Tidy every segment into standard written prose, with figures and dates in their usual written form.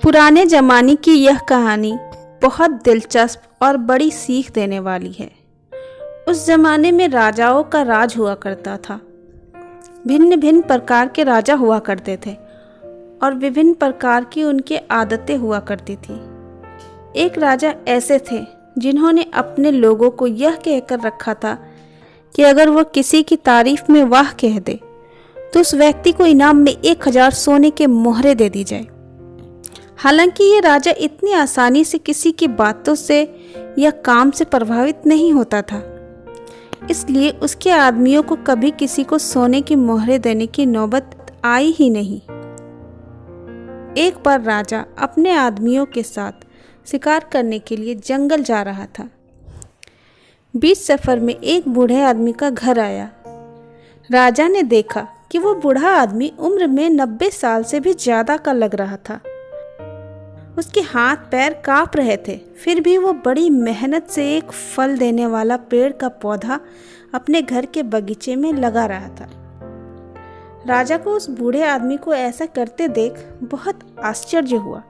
पुराने ज़माने की यह कहानी बहुत दिलचस्प और बड़ी सीख देने वाली है। उस ज़माने में राजाओं का राज हुआ करता था। भिन्न भिन्न प्रकार के राजा हुआ करते थे और विभिन्न प्रकार की उनकी आदतें हुआ करती थी। एक राजा ऐसे थे जिन्होंने अपने लोगों को यह कहकर रखा था कि अगर वह किसी की तारीफ में वाह कह दे तो उस व्यक्ति को इनाम में 1000 सोने के मोहरे दे दी जाए। हालांकि ये राजा इतनी आसानी से किसी की बातों से या काम से प्रभावित नहीं होता था, इसलिए उसके आदमियों को कभी किसी को सोने की मोहरे देने की नौबत आई ही नहीं। एक बार राजा अपने आदमियों के साथ शिकार करने के लिए जंगल जा रहा था। बीच सफर में एक बूढ़े आदमी का घर आया। राजा ने देखा कि वो बूढ़ा आदमी उम्र में 90 साल से भी ज़्यादा का लग रहा था। उसके हाथ पैर कांप रहे थे, फिर भी वो बड़ी मेहनत से एक फल देने वाला पेड़ का पौधा अपने घर के बगीचे में लगा रहा था। राजा को उस बूढ़े आदमी को ऐसा करते देख बहुत आश्चर्य हुआ।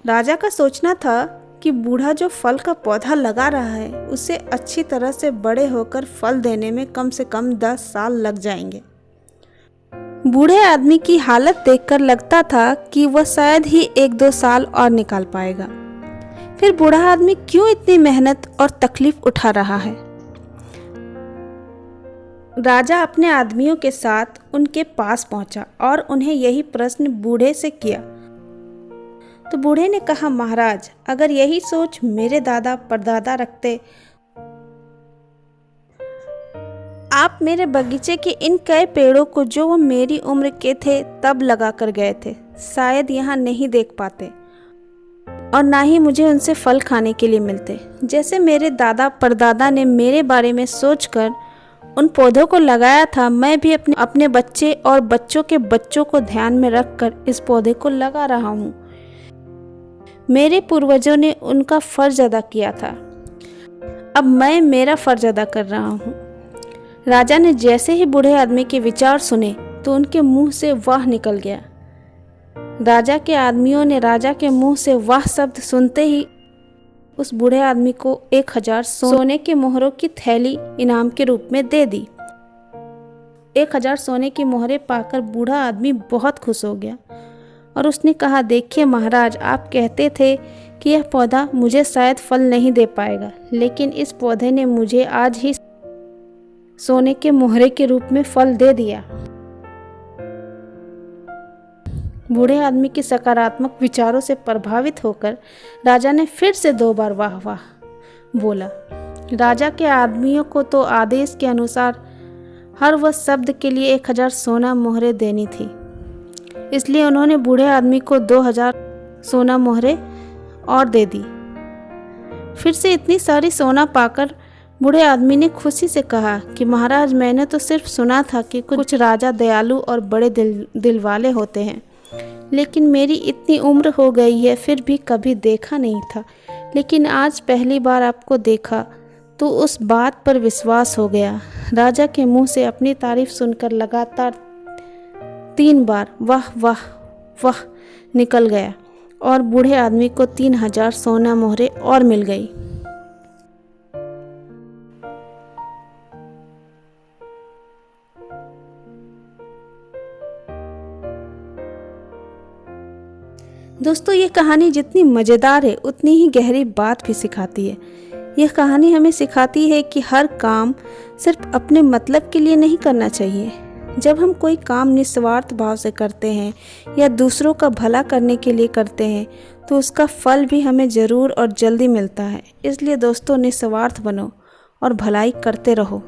राजा का सोचना था कि बूढ़ा जो फल का पौधा लगा रहा है उसे अच्छी तरह से बड़े होकर फल देने में कम से कम 10 साल लग जाएंगे। बूढ़े आदमी की हालत देखकर लगता था कि वह शायद ही 1-2 साल और निकाल पाएगा। फिर बूढ़ा आदमी क्यों इतनी मेहनत और तकलीफ उठा रहा है? राजा अपने आदमियों के साथ उनके पास पहुंचा और उन्हें यही प्रश्न बूढ़े से किया। तो बूढ़े ने कहा, महाराज, अगर यही सोच मेरे दादा परदादा रखते, आप मेरे बगीचे के इन कई पेड़ों को जो वो मेरी उम्र के थे तब लगा कर गए थे, शायद यहाँ नहीं देख पाते और ना ही मुझे उनसे फल खाने के लिए मिलते। जैसे मेरे दादा परदादा ने मेरे बारे में सोचकर उन पौधों को लगाया था, मैं भी अपने बच्चे और बच्चों के बच्चों को ध्यान में रखकर इस पौधे को लगा रहा हूँ। मेरे पूर्वजों ने उनका फर्ज अदा किया था, अब मैं मेरा फर्ज अदा कर रहा हूँ। राजा ने जैसे ही बूढ़े आदमी के विचार सुने तो उनके मुंह से वाह निकल गया। राजा के आदमियों ने राजा के मुंह से वाह शब्द सुनते ही उस बूढ़े आदमी को 1000 सोने के मोहरों की थैली इनाम के रूप में दे दी। 1000 सोने की मोहरे पाकर बूढ़ा आदमी बहुत खुश हो गया और उसने कहा, देखिए महाराज, आप कहते थे कि यह पौधा मुझे शायद फल नहीं दे पाएगा, लेकिन इस पौधे ने मुझे आज ही सोने के मोहरे के रूप में फल दे दिया। बूढ़े आदमी के सकारात्मक विचारों से प्रभावित होकर राजा ने फिर से 2 बार वाह वाह बोला। राजा के आदमियों को तो आदेश के अनुसार हर वह शब्द के लिए 1000 सोना मोहरे देनी थी, इसलिए उन्होंने बूढ़े आदमी को 2000 सोना मोहरे और दे दी। फिर से इतनी सारी सोना पाकर बूढ़े आदमी ने खुशी से कहा कि महाराज, मैंने तो सिर्फ सुना था कि कुछ राजा दयालु और बड़े दिल वाले होते हैं, लेकिन मेरी इतनी उम्र हो गई है फिर भी कभी देखा नहीं था, लेकिन आज पहली बार आपको देखा तो उस बात पर विश्वास हो गया। राजा के मुंह से अपनी तारीफ सुनकर लगातार 3 बार वाह वाह वाह निकल गया और बूढ़े आदमी को 3000 सोना मोहरे और मिल गई। दोस्तों, ये कहानी जितनी मज़ेदार है उतनी ही गहरी बात भी सिखाती है। यह कहानी हमें सिखाती है कि हर काम सिर्फ अपने मतलब के लिए नहीं करना चाहिए। जब हम कोई काम निस्वार्थ भाव से करते हैं या दूसरों का भला करने के लिए करते हैं तो उसका फल भी हमें ज़रूर और जल्दी मिलता है। इसलिए दोस्तों, निस्वार्थ बनो और भलाई करते रहो।